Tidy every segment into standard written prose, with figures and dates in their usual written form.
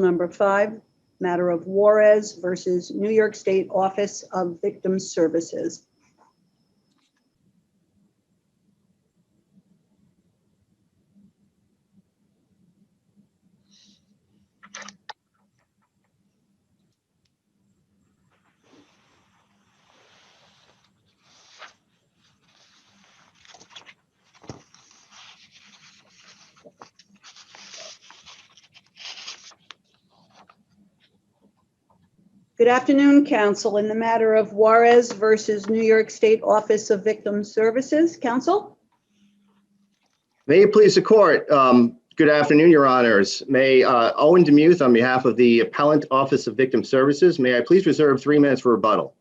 Number 5, matter of Juarez versus New York State Office of Victim Services. Good afternoon, Counsel. In the matter of Juarez versus New York State Office of Victim Services, Counsel? May it please the court. Good afternoon, Your Honors. May Owen Demuth, on behalf of the Appellant Office of Victim Services, may I please reserve 3 minutes for rebuttal?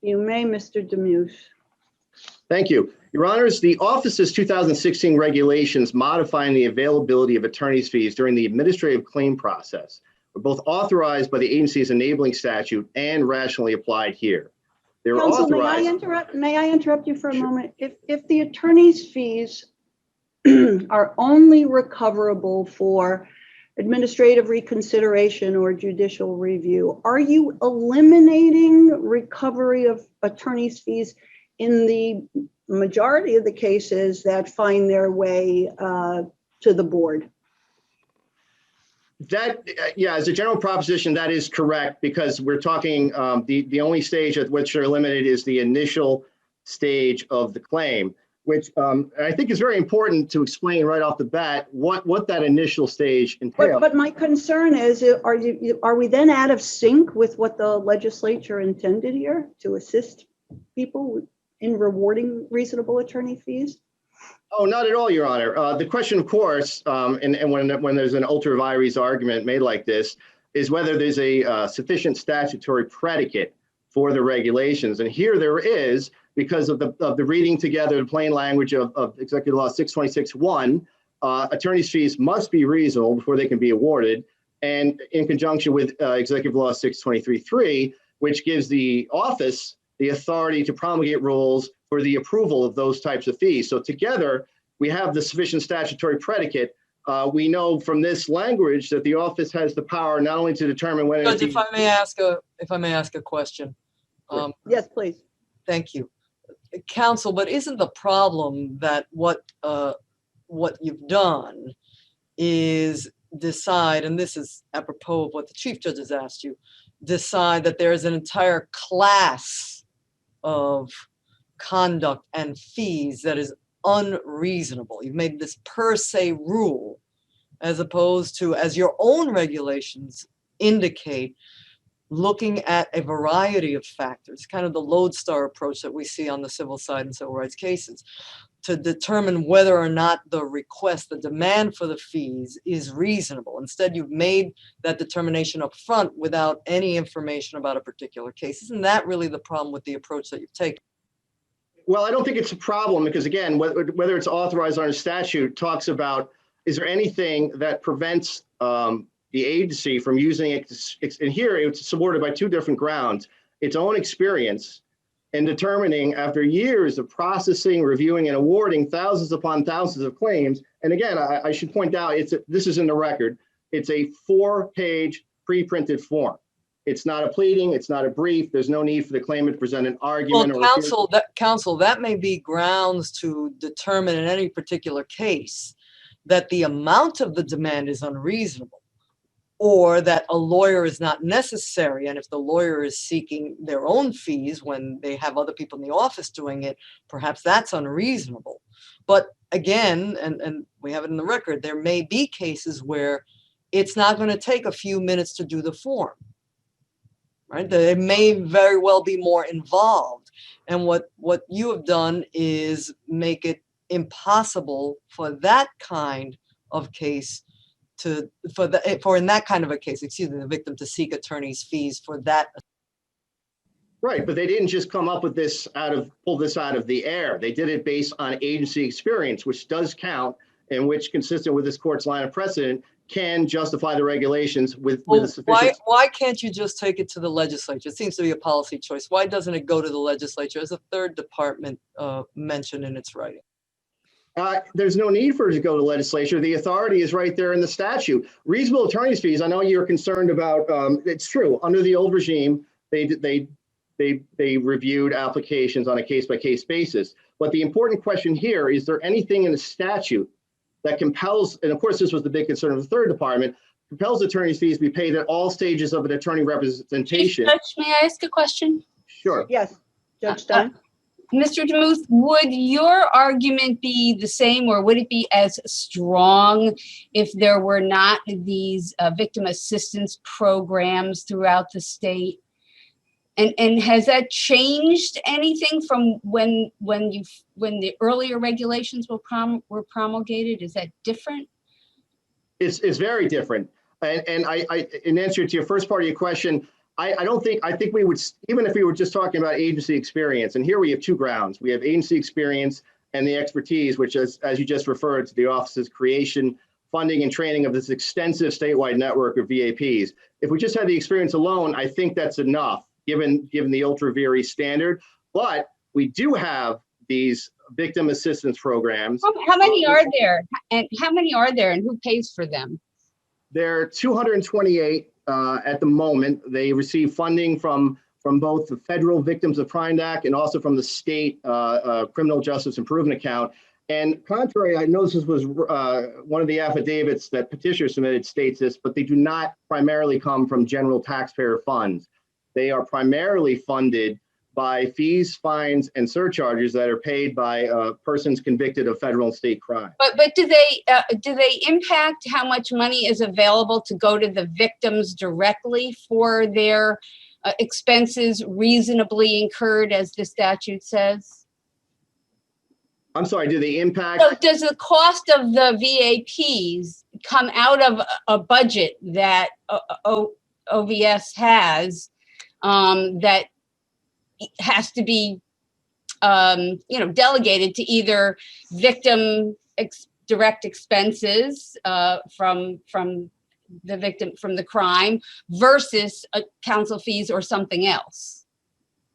You may, Mr. Demuth. Thank you. Your Honors, the Office's 2016 regulations modifying the availability of attorney's fees during the administrative claim process were both authorized by the agency's enabling statute and rationally applied here. They were Counsel, authorized. may I interrupt you for a Sure. moment? If the attorney's fees are only recoverable for administrative reconsideration or judicial review, are you eliminating recovery of attorney's fees in the majority of the cases that find their way to the board? That, yeah, as a general proposition, that is correct, because we're talking the only stage at which they're limited is the initial stage of the claim, which I think is very important to explain right off the bat what that initial stage entails. But my concern is, are we then out of sync with what the legislature intended here to assist people in rewarding reasonable attorney fees? Oh, not at all, Your Honor. The question, of course, and when there's an ultra vires argument made like this, is whether there's a sufficient statutory predicate for the regulations. And here there is, because of the reading together the plain language of Executive Law 626.1, attorney's fees must be reasonable before they can be awarded. And in conjunction with Executive Law 623.3, which gives the office the authority to promulgate rules for the approval of those types of fees. So together, we have the sufficient statutory predicate. We know from this language that the office has the power not only to determine when. Judge, if I may ask a question. Yes, please. Thank you, Counsel. But isn't the problem that what you've done is decide, and this is apropos of what the Chief Judge has asked you, decide that there is an entire class of conduct and fees that is unreasonable. You've made this per se rule, as opposed to, as your own regulations indicate, looking at a variety of factors, kind of the lodestar approach that we see on the civil side in civil rights cases, to determine whether or not the request, the demand for the fees is reasonable. Instead, you've made that determination up front without any information about a particular case. Isn't that really the problem with the approach that you've taken? Well, I don't think it's a problem, because again, whether it's authorized under statute talks about, is there anything that prevents the agency from using it? And here it's supported by 2 different grounds: its own experience in determining, after years of processing, reviewing, and awarding thousands upon thousands of claims. And again, I should point out, this is in the record. It's a 4-page pre-printed form. It's not a pleading. It's not a brief. There's no need for the claimant to present an argument. Well, counsel, that may be grounds to determine in any particular case that the amount of the demand is unreasonable, or that a lawyer is not necessary. And if the lawyer is seeking their own fees when they have other people in the office doing it, perhaps that's unreasonable. But again, and we have it in the record, there may be cases where it's not going to take a few minutes to do the form. Right? It may very well be more involved. And what you have done is make it impossible for that kind of case in that kind of a case, the victim to seek attorney's fees for that. Right, but they didn't just come up with this pull this out of the air. They did it based on agency experience, which does count, and which, consistent with this court's line of precedent, can justify the regulations with a sufficient. Why can't you just take it to the legislature? It seems to be a policy choice. Why doesn't it go to the legislature as a third department mentioned in its writing? There's no need for it to go to legislature. The authority is right there in the statute. Reasonable attorney's fees, I know you're concerned about, it's true, under the old regime, they reviewed applications on a case-by-case basis. But the important question here, is there anything in the statute that compels, and of course this was the big concern of the third department, compels attorney's fees to be paid at all stages of an attorney representation? Judge, may I ask a question? Sure. Yes, Judge Stein? Mr. DeMuth, would your argument be the same, or would it be as strong if there were not these victim assistance programs throughout the state? And has that changed anything from when the earlier regulations were promulgated? Is that different? It's very different. And I in answer to your first part of your question, I think we would, even if we were just talking about agency experience, and here we have two grounds. We have agency experience and the expertise, which as you just referred to, the office's creation, funding, and training of this extensive statewide network of VAPs. If we just had the experience alone, I think that's enough, given the ultra vires standard. But we do have these victim assistance programs. How many are there? And how many are there, and who pays for them? There are 228 at the moment. They receive funding from both the Federal Victims of Crime Act and also from the state Criminal Justice Improvement Account. And contrary, I know this was one of the affidavits that petitioner submitted states this, but they do not primarily come from general taxpayer funds. They are primarily funded by fees, fines, and surcharges that are paid by persons convicted of federal and state crime. But do they impact how much money is available to go to the victims directly for their expenses reasonably incurred, as the statute says? I'm sorry, do they impact? So does the cost of the VAPs come out of a budget that OVS has that has to be, delegated to either victim direct expenses from the victim, from the crime, versus counsel fees or something else?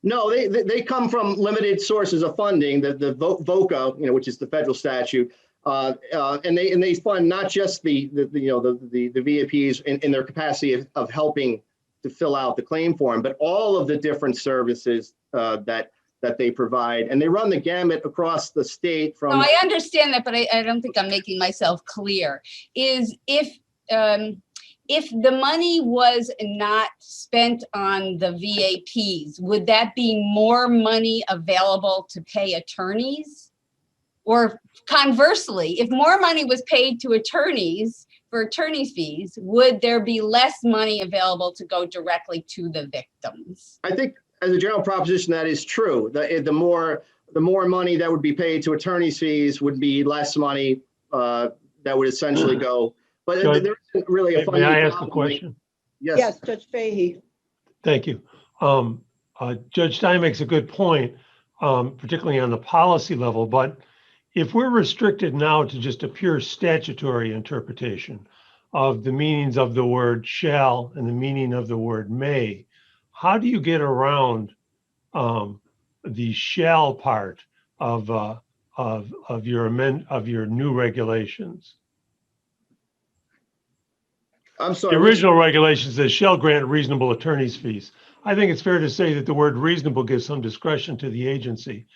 No, they come from limited sources of funding, the VOCA, which is the federal statute, and they fund not just the VAPs in their capacity of helping to fill out the claim form, but all of the different services that they provide, and they run the gamut across the state. From no, I understand that, but I don't think I'm making myself clear. Is if the money was not spent on the VAPs, would that be more money available to pay attorneys? Or conversely, if more money was paid to attorneys for attorney fees, would there be less money available to go directly to the victims? I think as a general proposition, that is true. The more money that would be paid to attorney's fees would be less money that would essentially go. But there isn't really a funding. May I ask a question? Yes. Yes, Judge Fahey. Thank you. Judge Stein makes a good point, particularly on the policy level, but if we're restricted now to just a pure statutory interpretation of the meanings of the word shall and the meaning of the word may, how do you get around the shall part of your new regulations? I'm sorry. The original regulation says shall grant reasonable attorney's fees. I think it's fair to say that the word reasonable gives some discretion to the agency,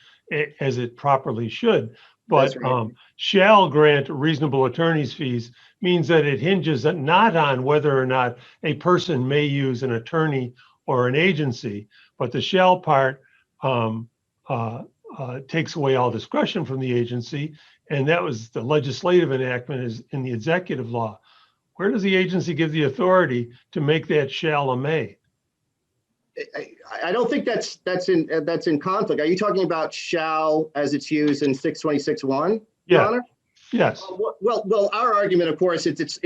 as it properly should. But right. Shall grant reasonable attorney's fees means that it hinges not on whether or not a person may use an attorney or an agency, but the shall part takes away all discretion from the agency, and that was the legislative enactment is in the executive law. Where does the agency give the authority to make that shall a may? I don't think that's in conflict. Are you talking about shall as it's used in 626.1? Yeah. Your Honor? Yes. Well, our argument, of course, it's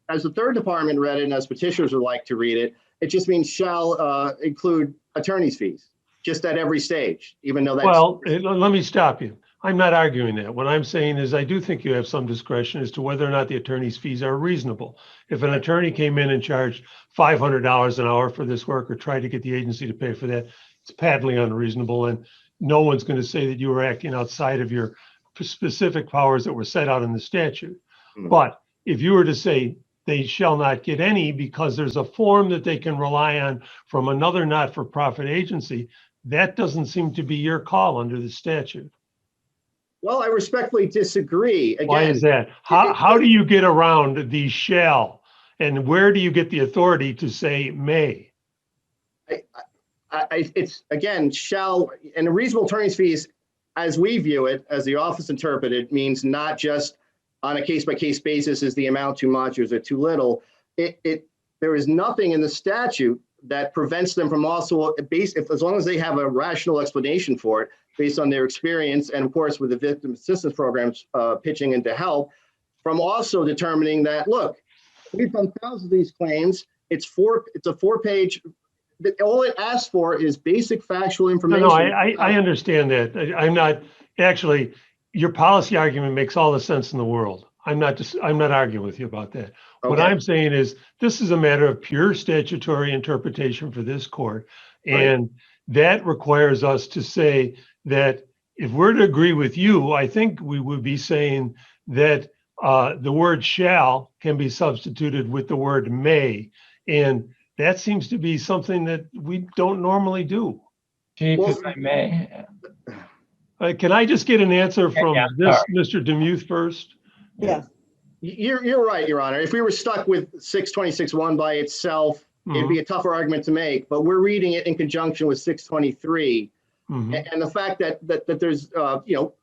as the third department read it, and as petitioners would like to read it, it just means shall include attorney's fees, just at every stage, even though that's. Well, let me stop you. I'm not arguing that. What I'm saying is I do think you have some discretion as to whether or not the attorney's fees are reasonable. If an attorney came in and charged $500 an hour for this work or tried to get the agency to pay for that, it's patently unreasonable. And no one's going to say that you were acting outside of your specific powers that were set out in the statute. Mhm. But if you were to say they shall not get any because there's a form that they can rely on from another not-for-profit agency, that doesn't seem to be your call under the statute. Well, I respectfully disagree. Why Again, is that? How do you get around the shall? And where do you get the authority to say may? it's again, shall, and a reasonable attorney's fees, as we view it, as the office interpreted, means not just on a case-by-case basis, is the amount too much or is it too little? There is nothing in the statute that prevents them from also, as long as they have a rational explanation for it, based on their experience, and of course with the victim assistance programs pitching in to help, from also determining that, look, we've done thousands of these claims. It's a 4-page. All it asks for is basic factual information. No, I understand that. I'm not actually. Your policy argument makes all the sense in the world. I'm not arguing with you about that. Okay. What I'm saying is this is a matter of pure statutory interpretation for this court, and that requires us to say that if we're to agree with you, I think we would be saying that the word shall can be substituted with the word may, and that seems to be something that we don't normally do. Chief, if I may. Can I just get an answer from Mr. Demuth first? Yeah. You're right, Your Honor. If we were stuck with 626.1 by itself, it'd be a tougher argument to make, but we're reading it in conjunction with 623. And the fact that there's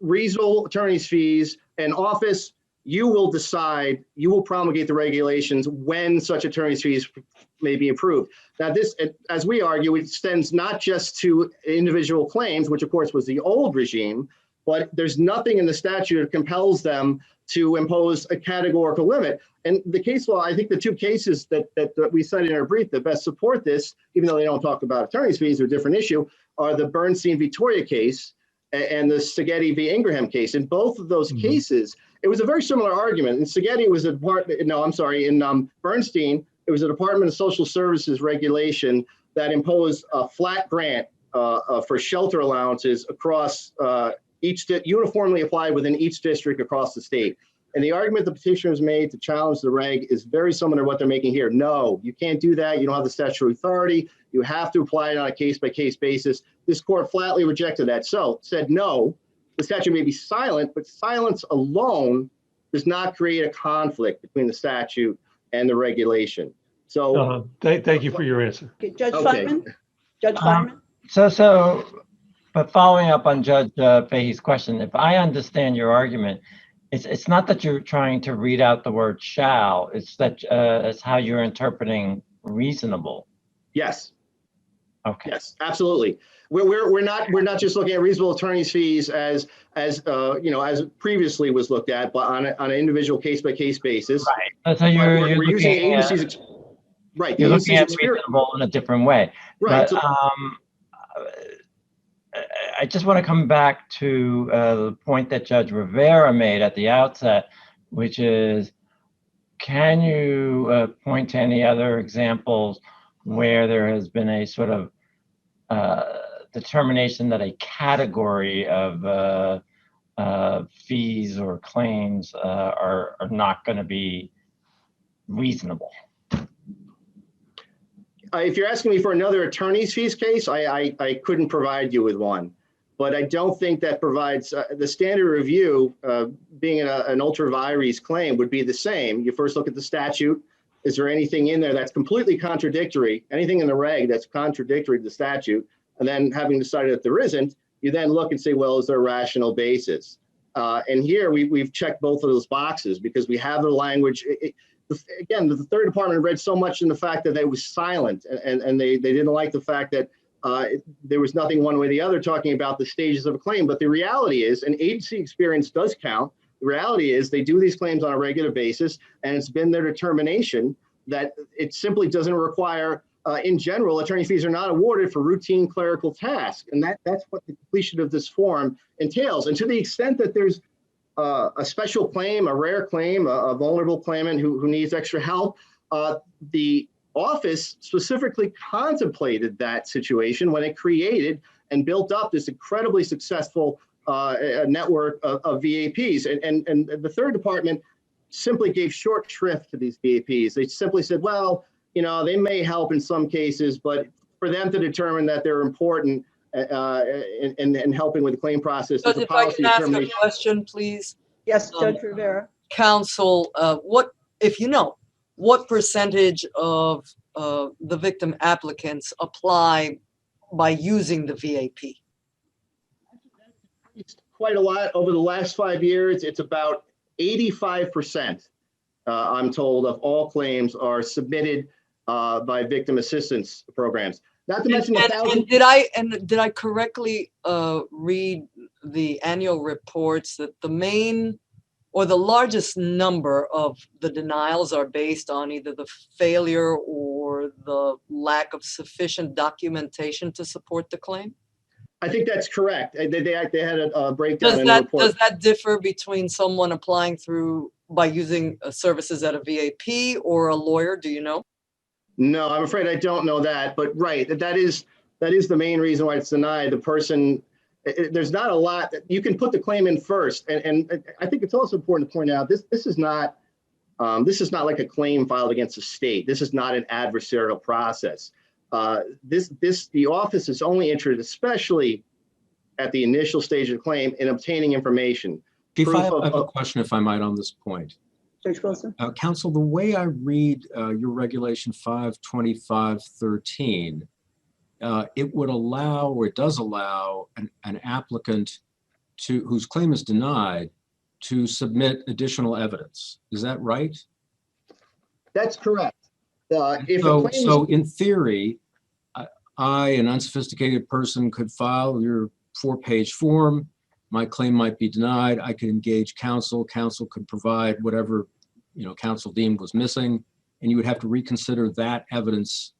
reasonable attorney's fees and office, you will decide, you will promulgate the regulations when such attorney's fees may be approved. Now this, as we argue, it extends not just to individual claims, which of course was the old regime, but there's nothing in the statute that compels them to impose a categorical limit. And the case law, I think the two cases that we cited in our brief that best support this, even though they don't talk about attorney's fees, they're a different issue, are the Bernstein-Victoria case and the Seghetti v. Ingraham case. In both of those cases, it was a very similar argument. In Seghetti was a department, in Bernstein, it was a Department of Social Services regulation that imposed a flat grant for shelter allowances across uniformly applied within each district across the state. And the argument the petitioners made to challenge the reg is very similar to what they're making here. No, you can't do that. You don't have the statutory authority. You have to apply it on a case-by-case basis. This court flatly rejected that. So said, no, the statute may be silent, but silence alone does not create a conflict between the statute and the regulation. So thank you for your answer. Okay, Judge Feynman? Judge Feynman? But following up on Judge Fahey's question, if I understand your argument, it's not that you're trying to read out the word shall, it's that it's how you're interpreting reasonable. Yes. Okay. Yes, absolutely. We're not just looking at reasonable attorney's fees as previously was looked at, but on an individual case-by-case basis. Right. So you're using agencies. Right. You're looking at reasonable in a different way. Right. But, I just want to come back to the point that Judge Rivera made at the outset, which is, can you point to any other examples where there has been a sort of determination that a category of fees or claims are not going to be reasonable? If you're asking me for another attorney's fees case, I couldn't provide you with one, but I don't think that provides the standard review. Being an ultra vires claim would be the same. You first look at the statute. Is there anything in there that's completely contradictory? Anything in the reg that's contradictory to the statute? And then having decided that there isn't, you then look and say, well, is there a rational basis? And here we've checked both of those boxes because we have the language. Again, the third department read so much in the fact that it was silent, and they didn't like the fact that there was nothing one way or the other talking about the stages of a claim. But the reality is, and agency experience does count. The reality is they do these claims on a regular basis, and it's been their determination that it simply doesn't require, in general, attorney fees are not awarded for routine clerical tasks. And that's what the completion of this form entails. And to the extent that there's a special claim, a rare claim, a vulnerable claimant who needs extra help, the office specifically contemplated that situation when it created and built up this incredibly successful a network of VAPs. And the third department simply gave short shrift to these VAPs. They simply said, well, they may help in some cases, but for them to determine that they're important in helping with the claim process, Judge, is a if I policy can ask a determination. question, please. Yes, Judge Rivera. Counsel, what percentage of the victim applicants apply by using the VAP? It's quite a lot. Over the last 5 years, it's about 85%, I'm told, of all claims are submitted by victim assistance programs. Not to mention Did I correctly read the annual reports that the main or the largest number of the denials are based on either the failure or the lack of sufficient documentation to support the claim? I think that's correct. They had a breakdown in the report. Does that differ between someone applying by using services at a VAP or a lawyer? Do you know? No, I'm afraid I don't know that. But right, that is the main reason why it's denied. The person, there's not a lot that you can put the claim in first, and I think it's also important to point out this is not like a claim filed against the state. This is not an adversarial process. The office is only interested, especially at the initial stage of the claim, in obtaining information. Chief, I have a question, if I might, on this point. Judge Wilson. Counsel, the way I read your regulation 525.13, it would allow, or it does allow, an applicant whose claim is denied to submit additional evidence. Is that right? That's correct. So in theory, I, an unsophisticated person, could file your 4-page form. My claim might be denied. I could engage counsel. Counsel could provide whatever, counsel deemed was missing, and you would have to reconsider that evidence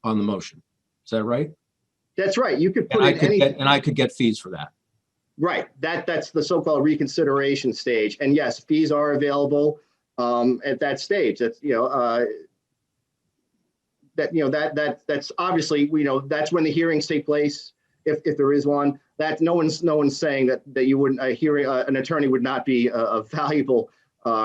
on the motion. Is that right? That's right. You could put and I could get fees for that. Right. That's the so-called reconsideration stage. And yes, fees are available at that stage. That's that's obviously that's when the hearings take place, if there is one. That no one's saying that you wouldn't an attorney would not be a valuable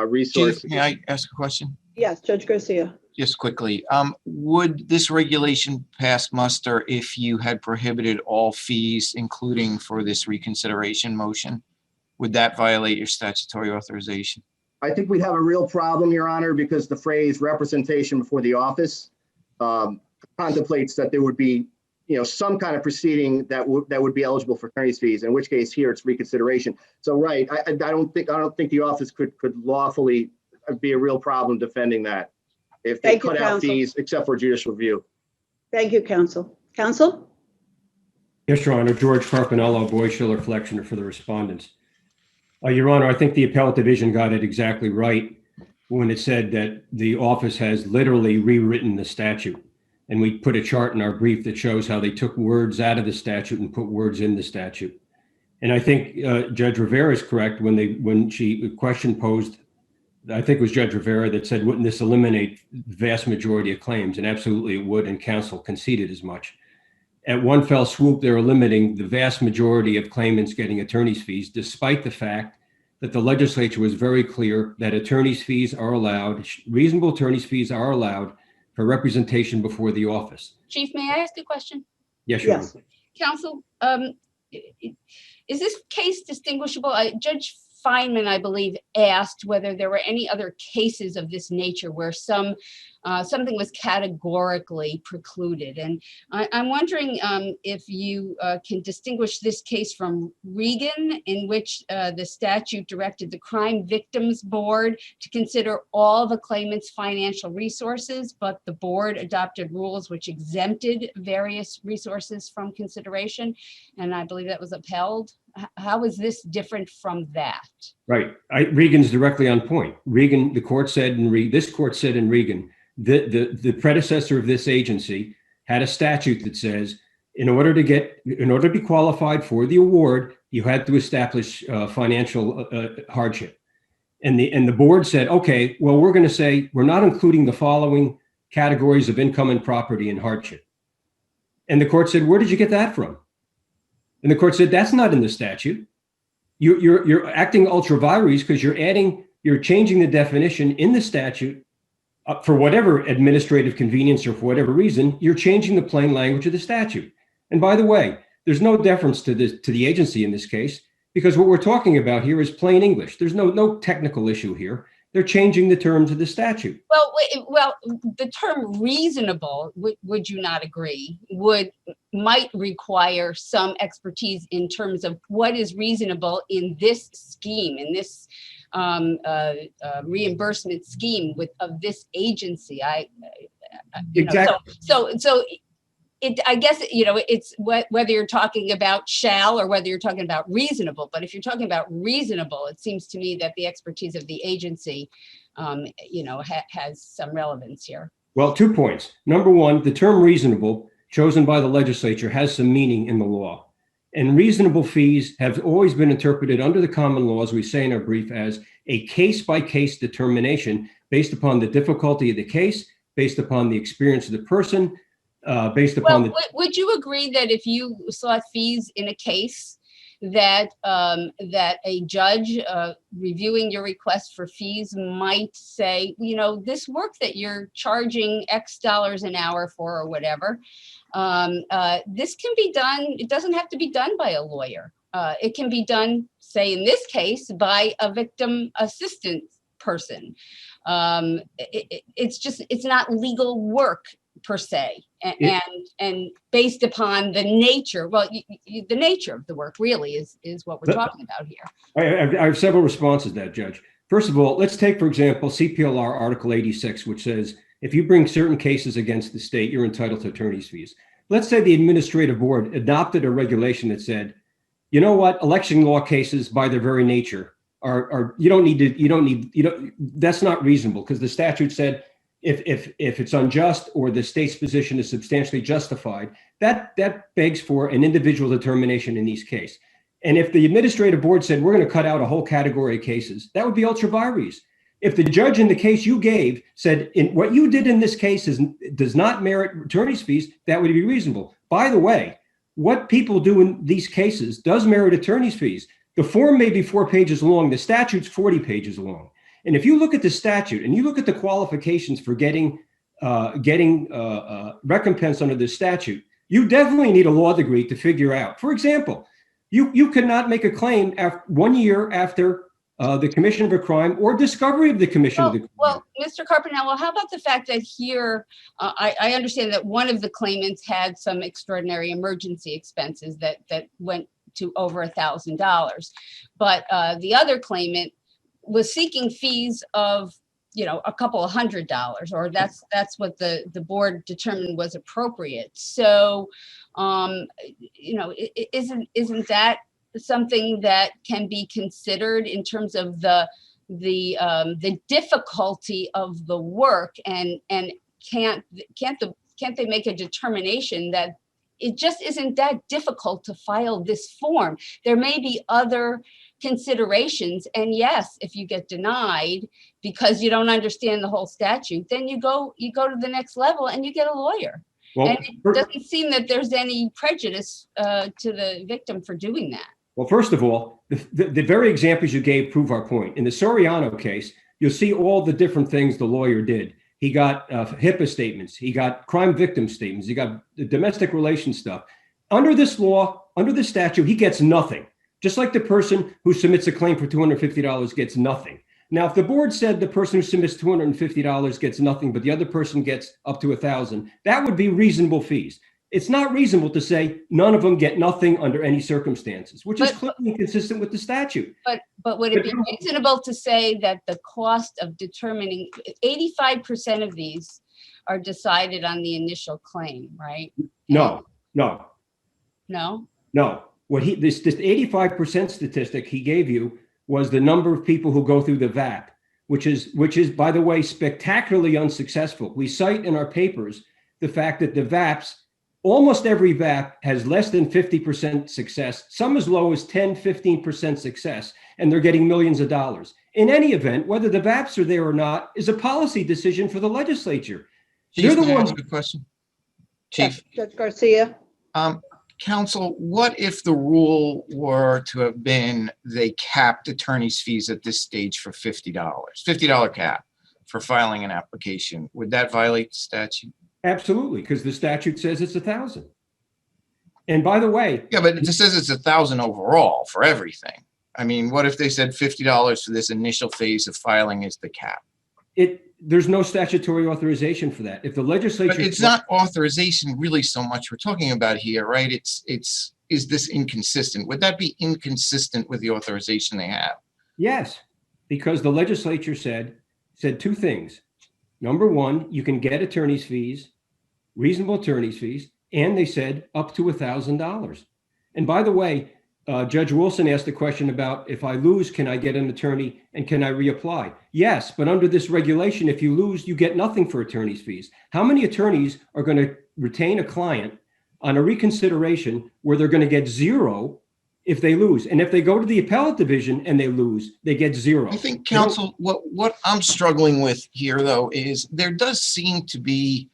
resource. Chief, may I ask a question? Yes, Judge Garcia. Just quickly, would this regulation pass muster if you had prohibited all fees, including for this reconsideration motion? Would that violate your statutory authorization? I think we'd have a real problem, Your Honor, because the phrase representation before the office contemplates that there would be some kind of proceeding that would be eligible for attorney's fees, in which case here it's reconsideration. So right, I don't think the office could lawfully be a real problem defending that if they cut out fees except for judicial review. Thank you, counsel. Counsel? Yes, Your Honor. George Carpinello, Boyd Schiller Collectioner for the respondents. Your Honor, I think the appellate division got it exactly right when it said that the office has literally rewritten the statute. And we put a chart in our brief that shows how they took words out of the statute and put words in the statute. And I think Judge Rivera is correct when she question posed, I think it was Judge Rivera that said, wouldn't this eliminate the vast majority of claims? And absolutely it would, and counsel conceded as much. At one fell swoop, they're limiting the vast majority of claimants getting attorney's fees, despite the fact that the legislature was very clear that attorney's fees are allowed, reasonable attorney's fees are allowed for representation before the office. Chief, may I ask a question? Yes, Your Honor. Counsel, is this case distinguishable? Judge Feynman, I believe, asked whether there were any other cases of this nature where something was categorically precluded. And I'm wondering if you can distinguish this case from Regan, in which the statute directed the Crime Victims Board to consider all the claimant's financial resources, but the board adopted rules which exempted various resources from consideration. And I believe that was upheld. How is this different from that? Right. Regan's directly on point. Regan, the court said, this court said in Regan, the predecessor of this agency had a statute that says, in order to be qualified for the award, you had to establish financial hardship. And the board said, okay, well, we're going to say we're not including the following categories of income and property and hardship. And the court said, where did you get that from? And the court said, that's not in the statute. You're acting ultra vires because you're changing the definition in the statute for whatever administrative convenience or for whatever reason. You're changing the plain language of the statute. And by the way, there's no deference to the agency in this case, because what we're talking about here is plain English. There's no technical issue here. They're changing the terms of the statute. Well, the term reasonable, would you not agree, might require some expertise in terms of what is reasonable in this scheme, in this reimbursement scheme of this agency. Exactly. So I guess, it's whether you're talking about shall or whether you're talking about reasonable. But if you're talking about reasonable, it seems to me that the expertise of the agency, has some relevance here. Well, 2 points. Number one, the term reasonable chosen by the legislature has some meaning in the law. And reasonable fees have always been interpreted under the common law, as we say in our brief, as a case-by-case determination based upon the difficulty of the case, based upon the experience of the person, based upon would you agree that if you sought fees in a case that a judge reviewing your request for fees might say, this work that you're charging X dollars an hour for or whatever, this can be done, it doesn't have to be done by a lawyer. It can be done, say in this case, by a victim assistance person. It's not legal work per se, and based upon the nature, the nature of the work really is what we're talking about here. I have several responses to that, Judge. First of all, let's take, for example, CPLR Article 86, which says if you bring certain cases against the state, you're entitled to attorney's fees. Let's say the administrative board adopted a regulation that said, you know what, election law cases by their very nature are that's not reasonable, because the statute said if it's unjust or the state's position is substantially justified, that begs for an individual determination in these cases. And if the administrative board said, we're going to cut out a whole category of cases, that would be ultra vires. If the judge in the case you gave said, what you did in this case does not merit attorney's fees, that would be reasonable. By the way, what people do in these cases does merit attorney's fees. The form may be 4 pages long. The statute's 40 pages long. And if you look at the statute and you look at the qualifications for getting recompense under the statute, you definitely need a law degree to figure out. For example, you cannot make a claim 1 year after the commission of a crime or discovery of the commission of the crime. Well, Mr. Carpinello, how about the fact that here, I understand that one of the claimants had some extraordinary emergency expenses that went to over $1,000, but the other claimant was seeking fees of, a couple of $100, or that's what the board determined was appropriate. So, isn't that something that can be considered in terms of the difficulty of the work, and can't they make a determination that it just isn't that difficult to file this form? There may be other considerations, and yes, if you get denied because you don't understand the whole statute, then you go to the next level and you get a lawyer. Well, and it doesn't seem that there's any prejudice to the victim for doing that. Well, first of all, the very examples you gave prove our point. In the Soriano case, you'll see all the different things the lawyer did. He got HIPAA statements. He got crime victim statements. He got the domestic relations stuff. Under this law, under the statute, he gets nothing. Just like the person who submits a claim for $250 gets nothing. Now, if the board said the person who submits $250 gets nothing, but the other person gets up to $1,000, that would be reasonable fees. It's not reasonable to say none of them get nothing under any circumstances, which is clearly inconsistent with the statute. But would it be reasonable to say that the cost of determining 85% of these are decided on the initial claim, right? No. No? What this 85% statistic he gave you was the number of people who go through the VAP, which is, by the way, spectacularly unsuccessful. We cite in our papers the fact that the VAPs, almost every VAP has less than 50% success, some as low as 10, 15% success, and they're getting millions of dollars. In any event, whether the VAPs are there or not is a policy decision for the legislature. Chief, can I ask a question? Chief, Judge Garcia. Counsel, what if the rule were to have been they capped attorney's fees at this stage for $50, $50 cap for filing an application? Would that violate the statute? Absolutely, because the statute says it's 1,000. And by the way, Yeah, but it just says it's 1,000 overall for everything. I mean, what if they said $50 for this initial phase of filing is the cap? there's no statutory authorization for that. If the legislature, But it's not authorization really so much we're talking about here, right? Is this inconsistent? Would that be inconsistent with the authorization they have? yes, because the legislature said two things. Number one, you can get attorney's fees, reasonable attorney's fees, and they said up to $1,000. And by the way, Judge Wilson asked a question about if I lose, can I get an attorney and can I reapply? Yes, but under this regulation, if you lose, you get nothing for attorney's fees. How many attorneys are going to retain a client on a reconsideration where they're going to get zero if they lose? And if they go to the appellate division and they lose, they get zero. I think, counsel, what I'm struggling with here, though, is there does seem to be,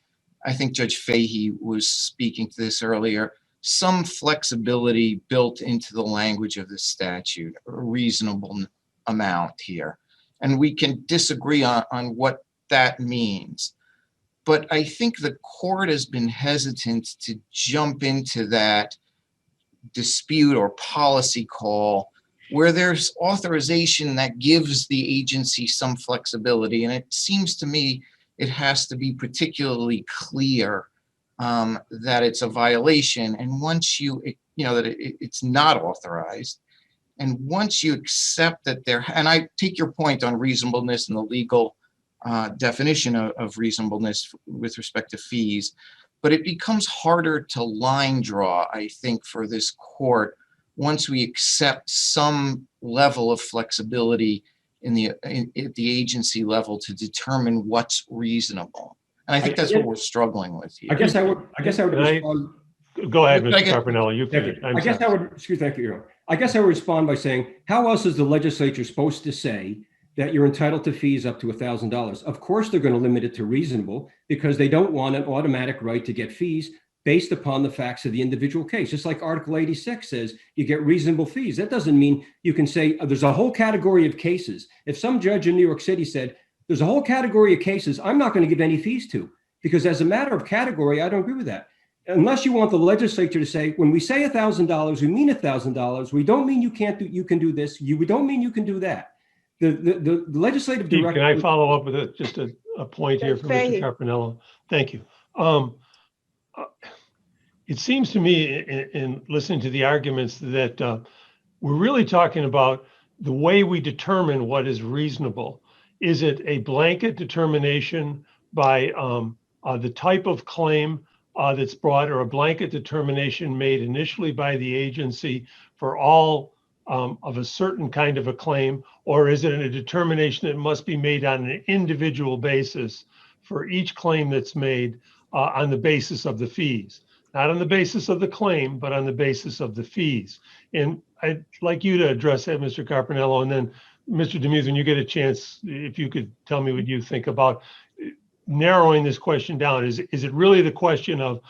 I think Judge Fahey was speaking to this earlier, some flexibility built into the language of the statute, a reasonable amount here. And we can disagree on what that means. But I think the court has been hesitant to jump into that dispute or policy call where there's authorization that gives the agency some flexibility. And it seems to me it has to be particularly clear that it's a violation. And once that it's not authorized, and once you accept that and I take your point on reasonableness and the legal definition of reasonableness with respect to fees, but it becomes harder to line draw, I think, for this court once we accept some level of flexibility at the agency level to determine what's reasonable. And I think that's what we're struggling with here. I guess I would respond. Go ahead, Mr. Carpinello. You can. I guess I would respond by saying, how else is the legislature supposed to say that you're entitled to fees up to $1,000? Of course, they're going to limit it to reasonable because they don't want an automatic right to get fees based upon the facts of the individual case. Just like Article 86 says, you get reasonable fees. That doesn't mean you can say there's a whole category of cases. If some judge in New York City said, there's a whole category of cases I'm not going to give any fees to, because as a matter of category, I don't agree with that. Unless you want the legislature to say, when we say $1,000, we mean $1,000. We don't mean you can do this. We don't mean you can do that. The legislative director. Can I follow up with just a point here from Mr. Carpinello? Thank you. It seems to me in listening to the arguments that we're really talking about the way we determine what is reasonable. Is it a blanket determination by the type of claim that's brought, or a blanket determination made initially by the agency for all of a certain kind of a claim? Or is it a determination that must be made on an individual basis for each claim that's made on the basis of the fees? Not on the basis of the claim, but on the basis of the fees. And I'd like you to address that, Mr. Carpinello, and then Mr. Demuth, when you get a chance, if you could tell me what you think about narrowing this question down. Is it really the question of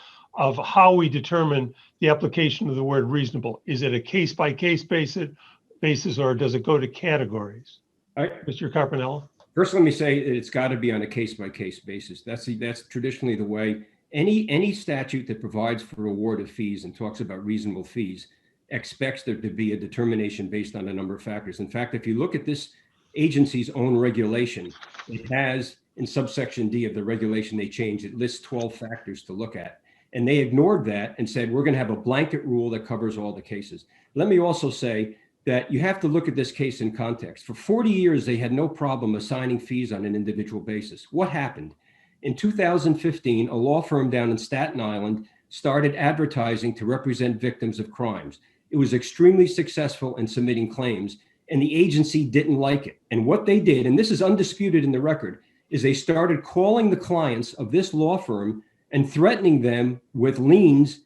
how we determine the application of the word reasonable? Is it a case-by-case basis, or does it go to categories? Mr. Carpinello? First, let me say it's got to be on a case-by-case basis. That's traditionally the way. Any statute that provides for award of fees and talks about reasonable fees expects there to be a determination based on a number of factors. In fact, if you look at this agency's own regulation, it has in subsection D of the regulation they changed, it lists 12 factors to look at. And they ignored that and said, we're going to have a blanket rule that covers all the cases. Let me also say that you have to look at this case in context. For 40 years, they had no problem assigning fees on an individual basis. What happened? In 2015, a law firm down in Staten Island started advertising to represent victims of crimes. It was extremely successful in submitting claims, and the agency didn't like it. And what they did, and this is undisputed in the record, is they started calling the clients of this law firm and threatening them with liens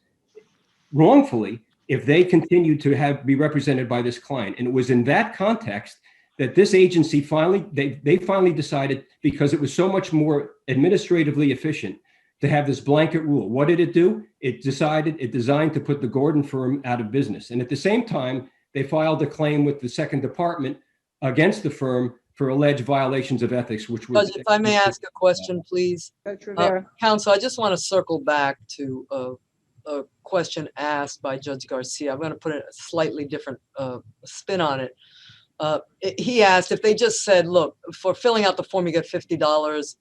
wrongfully if they continued to be represented by this client. And it was in that context that this agency finally decided, because it was so much more administratively efficient to have this blanket rule. What did it do? It designed to put the Gordon firm out of business. And at the same time, they filed a claim with the second department against the firm for alleged violations of ethics, which was. Judge, if I may ask a question, please. Judge Rivera. Counsel, I just want to circle back to a question asked by Judge Garcia. I'm going to put a slightly different spin on it. He asked if they just said, look, for filling out the form, you get $50,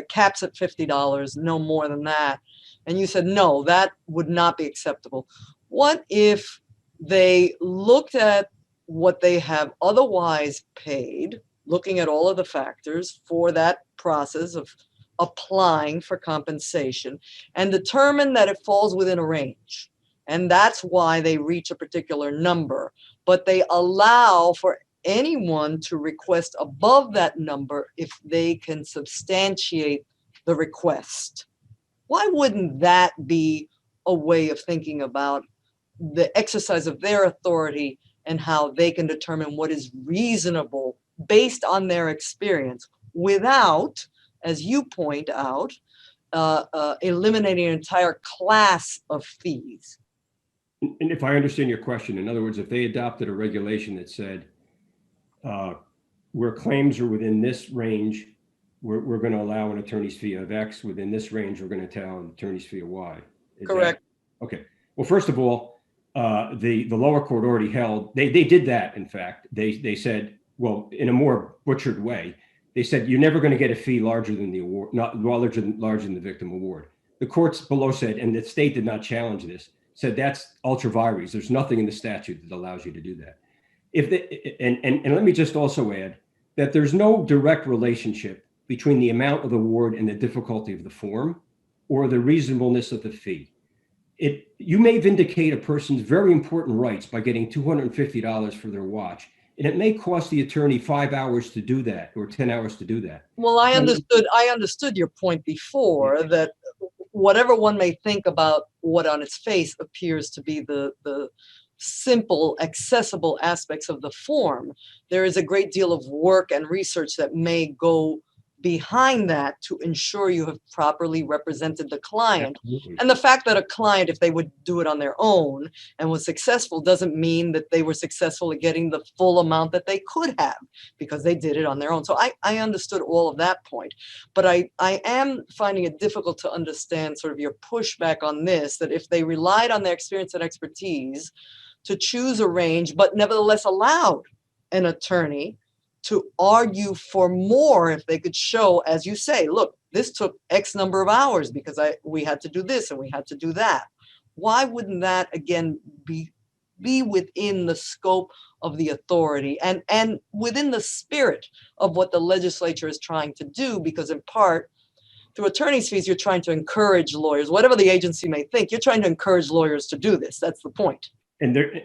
caps at $50, no more than that. And you said, no, that would not be acceptable. What if they looked at what they have otherwise paid, looking at all of the factors for that process of applying for compensation, and determined that it falls within a range? And that's why they reach a particular number, but they allow for anyone to request above that number if they can substantiate the request. Why wouldn't that be a way of thinking about the exercise of their authority and how they can determine what is reasonable based on their experience without, as you point out, eliminating an entire class of fees? And if I understand your question, in other words, if they adopted a regulation that said, where claims are within this range, we're going to allow an attorney's fee of X. Within this range, we're going to allow an attorney's fee of Y. Correct. Okay. Well, first of all, the lower court already held, they did that. In fact, they said, well, in a more butchered way, they said, you're never going to get a fee larger than the award, not larger than the victim award. The courts below said, and the state did not challenge this, said that's ultra vires. There's nothing in the statute that allows you to do that. And let me just also add that there's no direct relationship between the amount of the award and the difficulty of the form or the reasonableness of the fee. You may vindicate a person's very important rights by getting $250 for their watch, and it may cost the attorney 5 hours to do that or 10 hours to do that. Well, I understood your point before, that whatever one may think about what on its face appears to be the simple, accessible aspects of the form, there is a great deal of work and research that may go behind that to ensure you have properly represented the client. Absolutely. And the fact that a client, if they would do it on their own and was successful, doesn't mean that they were successful at getting the full amount that they could have because they did it on their own. So I understood all of that point, but I am finding it difficult to understand sort of your pushback on this, that if they relied on their experience and expertise to choose a range, but nevertheless allowed an attorney to argue for more if they could show, as you say, look, this took X number of hours because we had to do this and we had to do that. Why wouldn't that, again, be within the scope of the authority and within the spirit of what the legislature is trying to do? Because in part, through attorney's fees, you're trying to encourage lawyers, whatever the agency may think, you're trying to encourage lawyers to do this. That's the point. And they're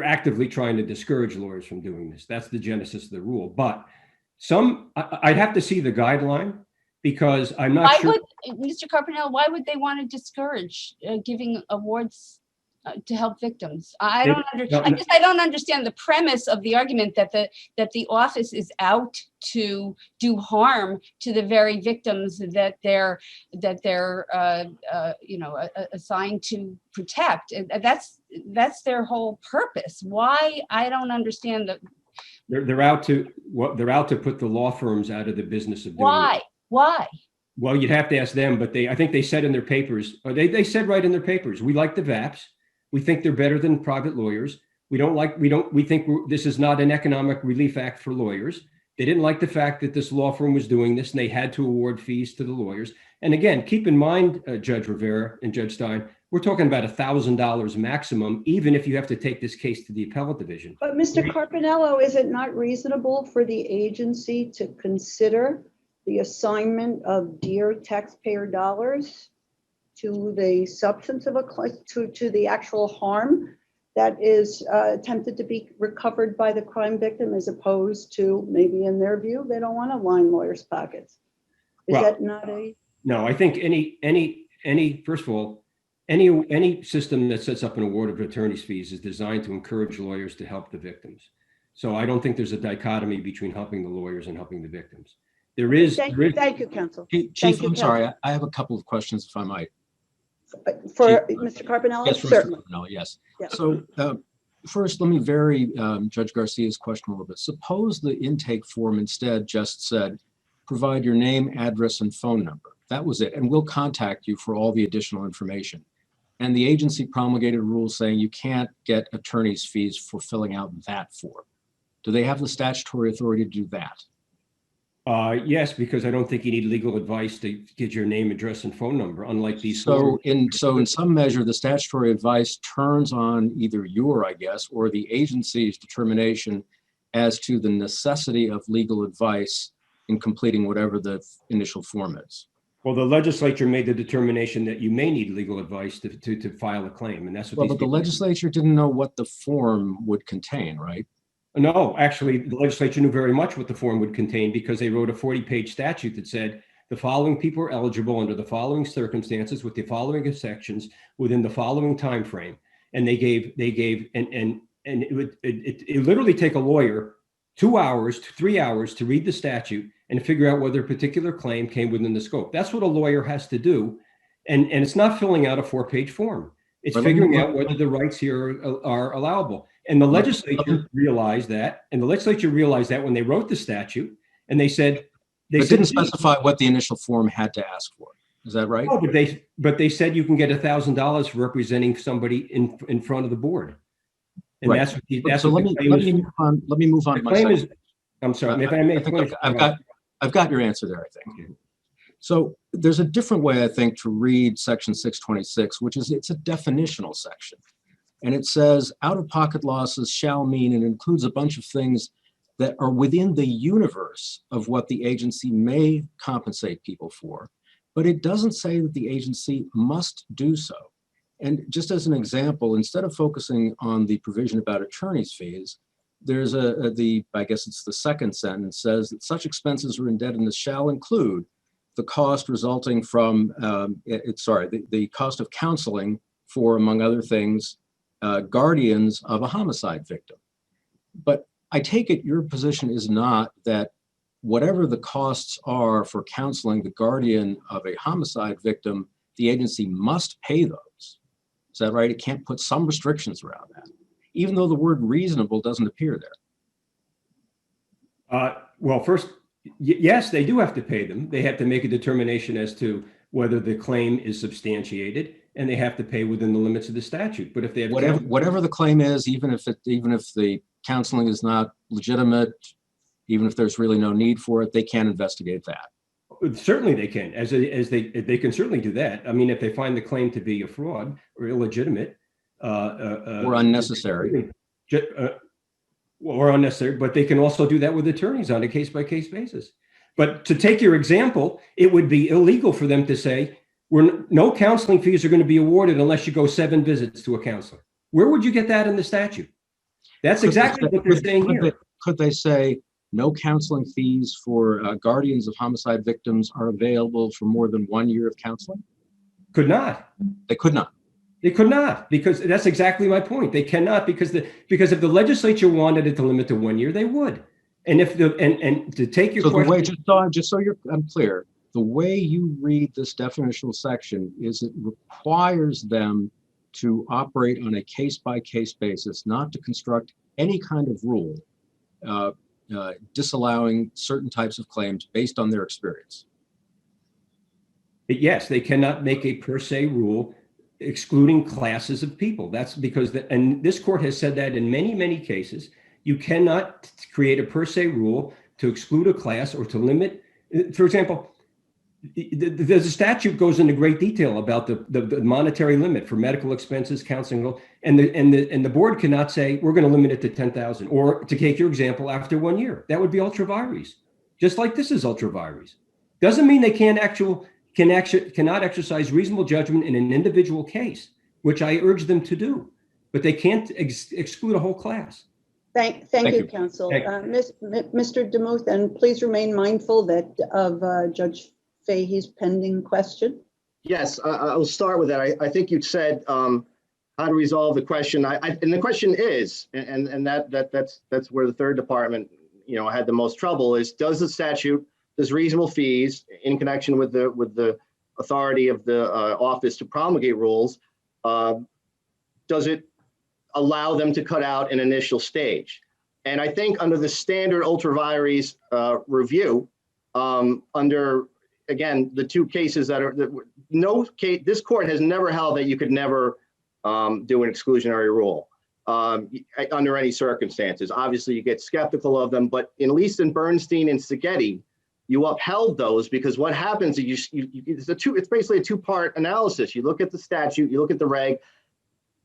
actively trying to discourage lawyers from doing this. That's the genesis of the rule. But I'd have to see the guideline because I'm not sure. Mr. Carpinello, why would they want to discourage giving awards to help victims? I don't understand the premise of the argument that the office is out to do harm to the very victims that they're assigned to protect. That's their whole purpose. Why? I don't understand that. They're out to put the law firms out of the business of doing Why? it. Why? Well, you'd have to ask them, but I think they said in their papers, or they said right in their papers, we like the VAPs. We think they're better than private lawyers. We think this is not an economic relief act for lawyers. They didn't like the fact that this law firm was doing this and they had to award fees to the lawyers. And again, keep in mind, Judge Rivera and Judge Stein, we're talking about $1,000 maximum, even if you have to take this case to the appellate division. But Mr. Carpinello, is it not reasonable for the agency to consider the assignment of dear taxpayer dollars to the substance of to the actual harm that is attempted to be recovered by the crime victim, as opposed to, maybe in their view, they don't want to line lawyers' pockets? Is that not a? No, I think first of all, any system that sets up an award of attorney's fees is designed to encourage lawyers to help the victims. So I don't think there's a dichotomy between helping the lawyers and helping the victims. There is, Thank you, counsel. Chief, Thank you, I'm sorry, I have a couple of questions if I might. For Chief, Mr. Carpinello, Yes, for Mr. certainly. Carpinello, yes. Yeah. So first, let me vary Judge Garcia's question a little bit. Suppose the intake form instead just said, provide your name, address, and phone number. That was it, and we'll contact you for all the additional information. And the agency promulgated rules saying you can't get attorney's fees for filling out that form. Do they have the statutory authority to do that? Yes, because I don't think you need legal advice to get your name, address, and phone number, unlike these. So in some measure, the statutory advice turns on either your, I guess, or the agency's determination as to the necessity of legal advice in completing whatever the initial form is. Well, the legislature made the determination that you may need legal advice to file a claim, and that's what. Well, but the legislature didn't know what the form would contain, right? No, actually, the legislature knew very much what the form would contain because they wrote a 40-page statute that said the following people are eligible under the following circumstances with the following sections within the following time frame. And they gave and it would literally take a lawyer 2 hours to 3 hours to read the statute and figure out whether a particular claim came within the scope. That's what a lawyer has to do. And it's not filling out a 4-page form. It's figuring out whether the rights here are allowable. And the legislature realized that, when they wrote the statute, and they said, didn't specify what the initial form had to ask for. Is that right? Oh, but they said you can get $1,000 for representing somebody in front of the board. And right. So let me move on. I'm sorry, if I may. I've got your answer there, I think. So there's a different way, I think, to read section 626, which is it's a definitional section. And it says out-of-pocket losses shall mean, and includes a bunch of things that are within the universe of what the agency may compensate people for, but it doesn't say that the agency must do so. And just as an example, instead of focusing on the provision about attorney's fees, there's I guess it's the second sentence says that such expenses or indebtedness shall include the cost resulting from, the cost of counseling for, among other things, guardians of a homicide victim. But I take it your position is not that whatever the costs are for counseling the guardian of a homicide victim, the agency must pay those. Is that right? It can't put some restrictions around that, even though the word reasonable doesn't appear there. Well, first, yes, they do have to pay them. They have to make a determination as to whether the claim is substantiated, and they have to pay within the limits of the statute. But if they have whatever the claim is, even if the counseling is not legitimate, even if there's really no need for it, they can investigate that. Certainly they can, as they can certainly do that. I mean, if they find the claim to be a fraud or illegitimate, or unnecessary. Or unnecessary, but they can also do that with attorneys on a case-by-case basis. But to take your example, it would be illegal for them to say, no counseling fees are going to be awarded unless you go 7 visits to a counselor. Where would you get that in the statute? That's exactly what they're saying here. Could they say no counseling fees for guardians of homicide victims are available for more than 1 year of counseling? Could not. They could not. They could not, because that's exactly my point. They cannot, because if the legislature wanted it to limit to 1 year, they would. And if to take your question, just so I'm clear, the way you read this definitional section is it requires them to operate on a case-by-case basis, not to construct any kind of rule disallowing certain types of claims based on their experience. But yes, they cannot make a per se rule excluding classes of people. That's because, and this court has said that in many, many cases, you cannot create a per se rule to exclude a class or to limit. For example, the statute goes into great detail about the monetary limit for medical expenses, counseling, and the board cannot say we're going to limit it to 10,000. Or to take your example, after 1 year, that would be ultra vires, just like this is ultra vires. Doesn't mean they cannot exercise reasonable judgment in an individual case, which I urge them to do, but they can't exclude a whole class. Thank you, counsel. Mr. DeMuth, and please remain mindful of Judge Fahey's pending question. Yes, I'll start with that. I think you said how to resolve the question. And the question is, and that's where the third department, had the most trouble, is does the statute does reasonable fees in connection with the authority of the office to promulgate rules, does it allow them to cut out an initial stage? And I think under the standard ultra vires review, under, again, the two cases this court has never held that you could never do an exclusionary rule under any circumstances. Obviously, you get skeptical of them, but at least in Bernstein and Seghetti, you upheld those, because what happens is it's basically a two-part analysis. You look at the statute, you look at the reg.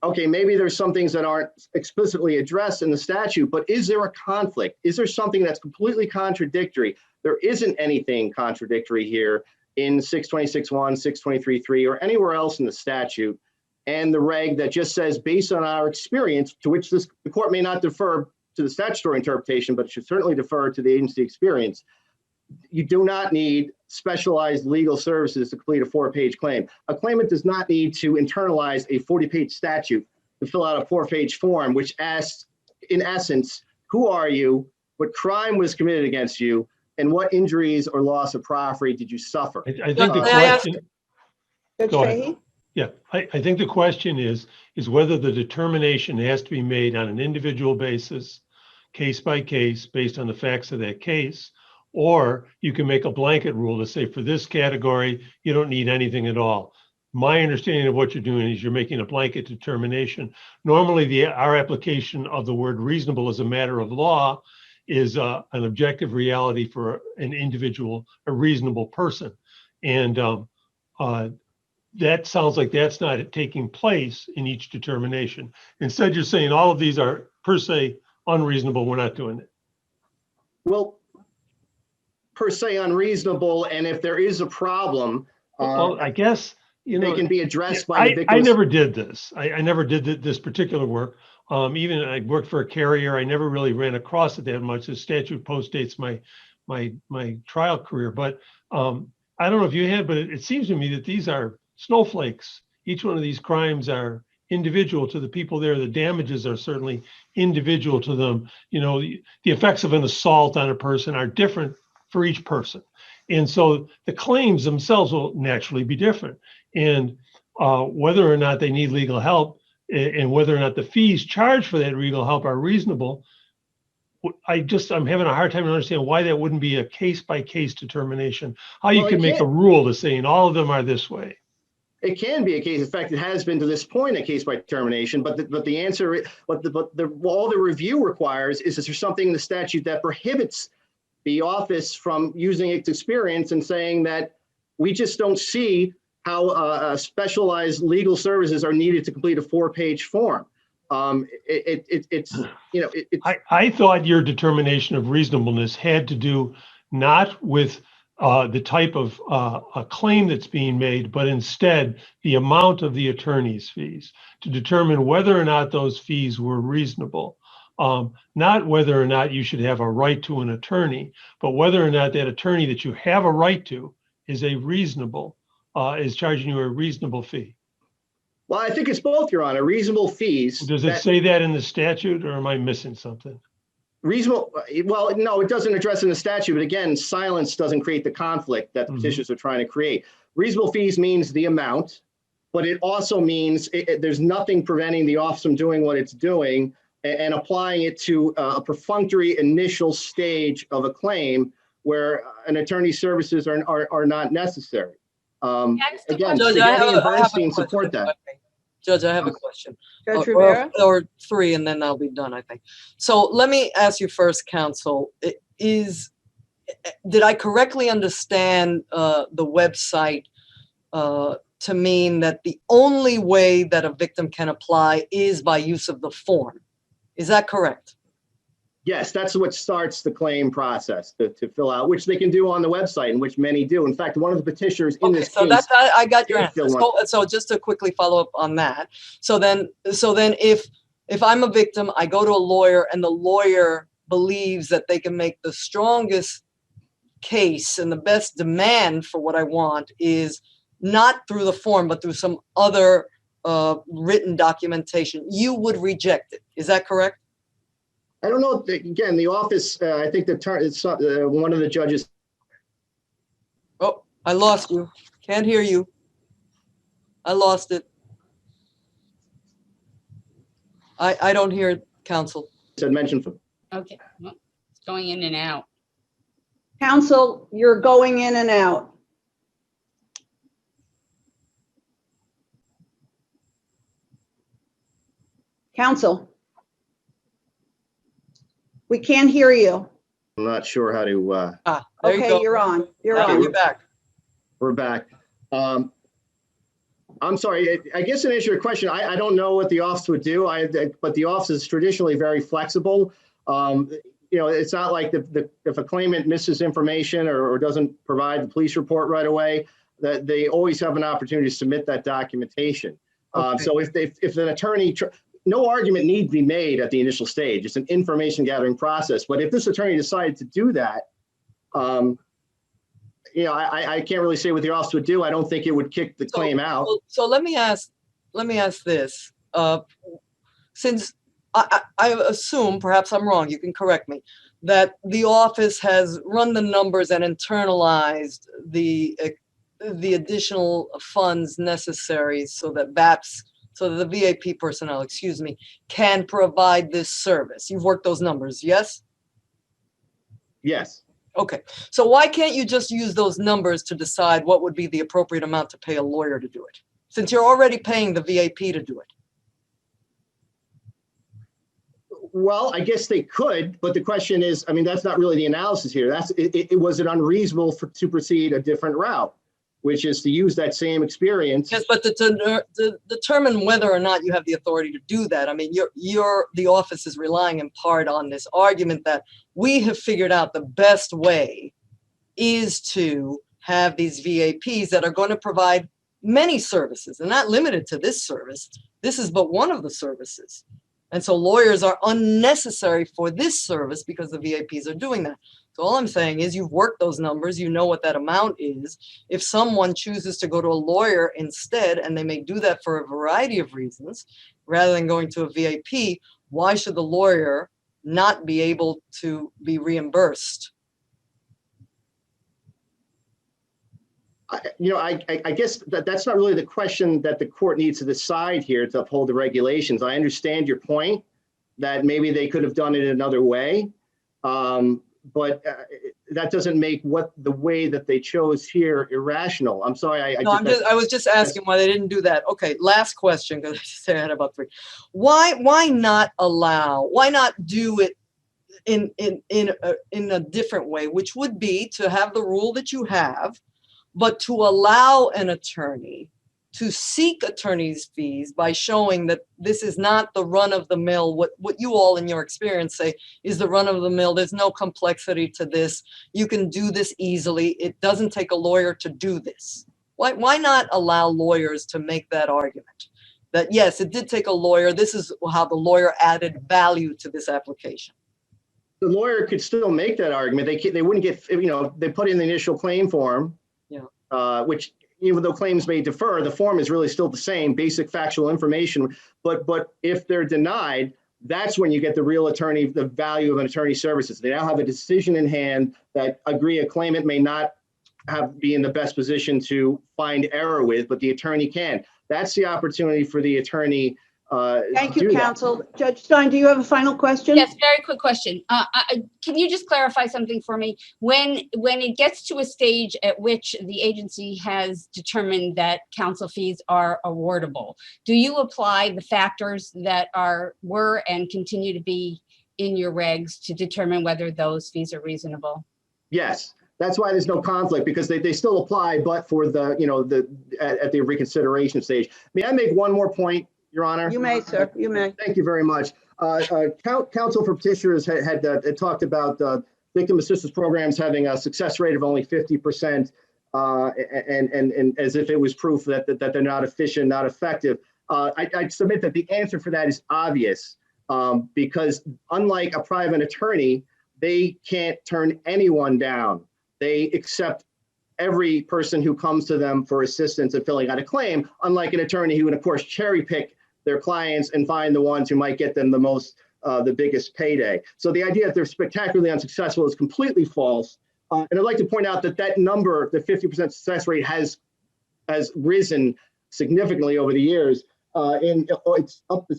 Okay, maybe there's some things that aren't explicitly addressed in the statute, but is there a conflict? Is there something that's completely contradictory? There isn't anything contradictory here in 626.1, 623.3, or anywhere else in the statute. And the reg that just says, based on our experience, to which the court may not defer to the statutory interpretation, but should certainly defer to the agency experience, you do not need specialized legal services to complete a 4-page claim. A claimant does not need to internalize a 40-page statute to fill out a 4-page form, which asks, in essence, who are you, what crime was committed against you, and what injuries or loss of property did you suffer? I think the May I ask- question, Judge Go ahead. Fahey? yeah, I think the question is whether the determination has to be made on an individual basis, case by case, based on the facts of that case, or you can make a blanket rule to say, for this category, you don't need anything at all. My understanding of what you're doing is you're making a blanket determination. Normally, our application of the word reasonable as a matter of law is an objective reality for an individual, a reasonable person. And that sounds like that's not taking place in each determination. Instead, you're saying all of these are per se unreasonable. We're not doing it. Well, per se unreasonable, and if there is a problem, Well, I guess, they can be addressed by the I victims. never did this. I never did this particular work. Even I worked for a carrier. I never really ran across it that much. The statute postdates my trial career. But I don't know if you had, but it seems to me that these are snowflakes. Each one of these crimes are individual to the people there. The damages are certainly individual to them. You know, the effects of an assault on a person are different for each person. And so the claims themselves will naturally be different. And whether or not they need legal help and whether or not the fees charged for that legal help are reasonable, I'm having a hard time to understand why that wouldn't be a case by case determination. How you Well, can it make a can't- rule to saying all of them are this way. It can be a case. In fact, it has been to this point a case by determination. But the answer, all the review requires is there something in the statute that prohibits the office from using its experience and saying that we just don't see how specialized legal services are needed to complete a 4-page form. I thought your determination of reasonableness had to do not with the type of a claim that's being made, but instead the amount of the attorney's fees to determine whether or not those fees were reasonable. Not whether or not you should have a right to an attorney, but whether or not that attorney that you have a right to is is charging you a reasonable fee. Well, I think it's both, Your Honor. Reasonable fees. Does it say that in the statute, or am I missing something? Reasonable, well, no, it doesn't address in the statute, but again, silence doesn't create the conflict that the petitioners are trying to create. Reasonable fees means the amount, but it also means there's nothing preventing the office from doing what it's doing and applying it to a perfunctory initial stage of a claim where an attorney's services are not necessary. Again, Judge, Seghetti and Bernstein support that. Judge, I have a question. Judge Rivera? Or three, and then I'll be done, I think. So let me ask you first, counsel, did I correctly understand the website to mean that the only way that a victim can apply is by use of the form? Is that correct? Yes, that's what starts the claim process to fill out, which they can do on the website, and which many do. In fact, one of the petitioners in this so case. that's I got your did answer. fill one. So just to quickly follow up on that. So then if I'm a victim, I go to a lawyer and the lawyer believes that they can make the strongest case and the best demand for what I want is not through the form, but through some other written documentation, you would reject it. Is that correct? I don't know. Again, the office, I think one of the judges I lost you. Can't hear you. I lost it. I don't hear it, counsel. Said mention for. Okay, well, it's going in and out. Counsel, you're going in and out. Counsel. We can't hear you. I'm not sure how to, There you Okay, go. you're on. You're Now on. you're back. we're back. I'm sorry, I guess in answer to your question, I don't know what the office would do, but the office is traditionally very flexible. It's not like if a claimant misses information or doesn't provide the police report right away, that they always have an opportunity to submit that documentation. Okay. So if an attorney, no argument needs to be made at the initial stage. It's an information gathering process. But if this attorney decided to do that, I can't really say what the office would do. I don't think it would kick the claim out. So let me ask this. Since I assume, perhaps I'm wrong, you can correct me, that the office has run the numbers and internalized the additional funds necessary so that the VAP personnel, can provide this service. You've worked those numbers, yes? Yes. Okay, so why can't you just use those numbers to decide what would be the appropriate amount to pay a lawyer to do it? Since you're already paying the VAP to do it. Well, I guess they could, but the question is, that's not really the analysis here. Was it unreasonable to proceed a different route, which is to use that same experience? Yes, but to determine whether or not you have the authority to do that, the office is relying in part on this argument that we have figured out the best way is to have these VAPs that are going to provide many services and not limited to this service. This is but one of the services. And so lawyers are unnecessary for this service because the VAPs are doing that. So all I'm saying is you've worked those numbers, you know what that amount is. If someone chooses to go to a lawyer instead, and they may do that for a variety of reasons, rather than going to a VAP, why should the lawyer not be able to be reimbursed? I guess that's not really the question that the court needs to decide here to uphold the regulations. I understand your point that maybe they could have done it another way, but that doesn't make the way that they chose here irrational. I'm sorry. I was just asking why they didn't do that. Okay, last question, because I just had about 3. Why not do it in a different way, which would be to have the rule that you have, but to allow an attorney to seek attorney's fees by showing that this is not the run-of-the-mill, what you all in your experience say is the run-of-the-mill. There's no complexity to this. You can do this easily. It doesn't take a lawyer to do this. Why not allow lawyers to make that argument? That yes, it did take a lawyer. This is how the lawyer added value to this application. The lawyer could still make that argument. They wouldn't get, they put in the initial claim form, which even though claims may differ, the form is really still the same, basic factual information. But if they're denied, that's when you get the real attorney, the value of an attorney's services. They now have a decision in hand that a claimant may not be in the best position to find error with, but the attorney can. That's the opportunity for the attorney. Thank you, counsel. Judge Stein, do you have a final question? Yes, very quick question. Can you just clarify something for me? When it gets to a stage at which the agency has determined that counsel fees are awardable, do you apply the factors that were and continue to be in your regs to determine whether those fees are reasonable? Yes. That's why there's no conflict, because they still apply, but for at the reconsideration stage. May I make one more point, Your Honor? You may, sir. You may. Thank you very much. Counsel for petitioners had talked about victim assistance programs having a success rate of only 50%, and as if it was proof that they're not efficient, not effective. I submit that the answer for that is obvious, because unlike a private attorney, they can't turn anyone down. They accept every person who comes to them for assistance in filling out a claim, unlike an attorney who would, of course, cherry pick their clients and find the ones who might get them the biggest payday. So the idea that they're spectacularly unsuccessful is completely false. And I'd like to point out that that number, the 50% success rate, has risen significantly over the years. It's up to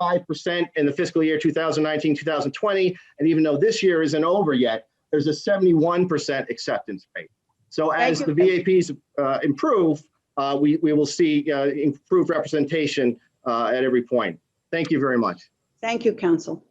65% in the fiscal year 2019-2020. And even though this year isn't over yet, there's a 71% acceptance rate. So as the VAPs improve, we will see improved representation at every point. Thank you very much. Thank you, counsel.